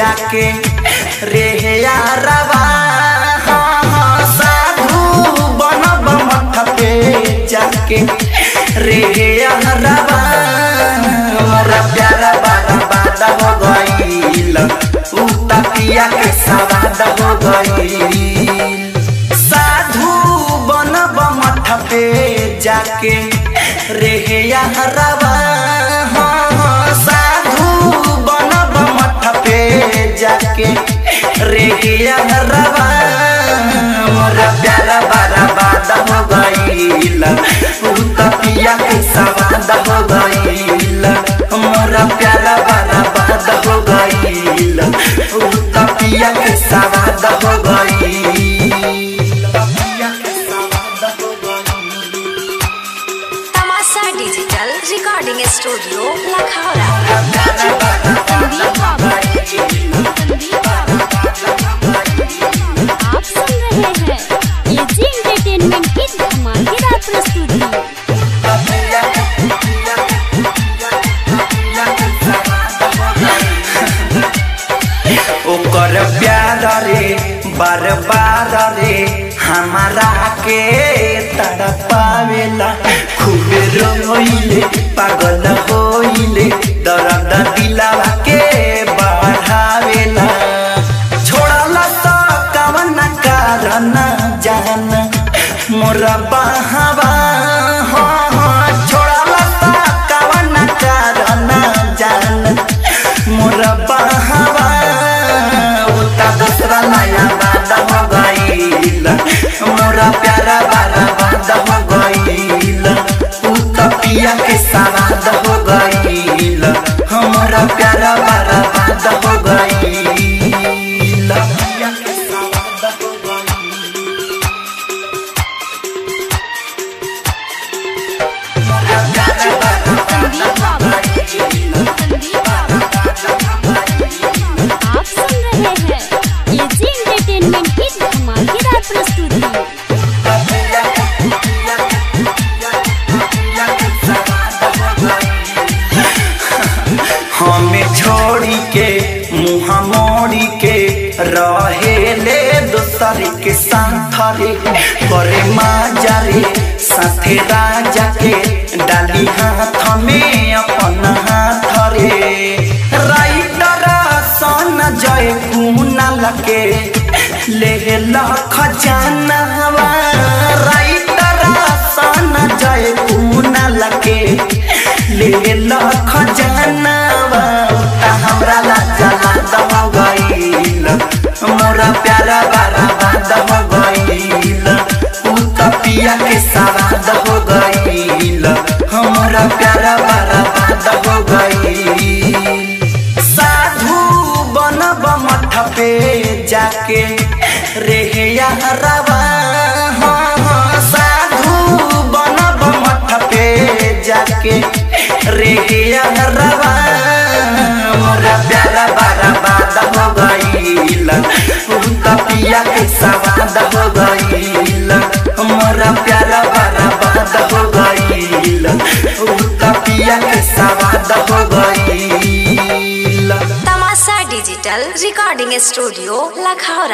जाके रे यारवा साधु बनब मठ पे जाके रे यारवा मोरा प्यारा बर्बाद हो गईल उतपिया के सवाद हो गईल साधु बनब मठ पे जाके रे यारवा साधु बनब मठ पे जाके रे यारवा मोरा प्यारा बर्बाद हो गईल उतपिया के सवाद हो गईल मोरा प्यारा बर्बाद हो गईल उतपिया के सवाद हो गईल। तमाशा डिजिटल रिकॉर्डिंग स्टूडियो लखौरा। आप सुन रहे हैं एजी एंटरटेनमेंट की धमाकेदार प्रस्तुति। ओकर प्यार रे बार बार रे हमारा के तड़पावेला खूब रोइले पागल होइले दर्द दिलावा के बढ़ावेला छोड़ला तो कवन कारण जान मोरा बहावा छोड़ला तो कवन कारण जान मोरा बहावा दूसरा नया बात हो गईल मोरा प्यारा बर्बाद हो गईल उतपिया के सवाद हो गईल मोरा प्यारा बर्बाद हो गईल। आप सुन रहे हैं एजी एंटरटेनमेंट की धमाकेदार प्रस्तुति। हमें छोड़ी के मुँह मोड़ी के रहेले दोसर के साथ रे करे माजा रे साथे राजा के डाली हाथ में अपन हाथ रे राइटर सन जय कुनाल के ले खजानवा राइटर सन जय कुनाल के ले खजानवा हमरा लाज हो गईल मोरा प्यारा बर्बाद हो गईल उतपिया के सवाद हो गईल हमरा प्यारा बर्बाद हो गईल साधु बनब मठ पे जाके रे यारवा साधु बनब मठ पे जाके रे यारवा मोरा प्यारा बर्बाद हो गईल उतपिया के सवाद हो गईल मोरा प्यारा बर्बाद हो गईल उतपिया के सवाद हो गईल। तमाशा डिजिटल रिकॉर्डिंग स्टूडियो लखौरा।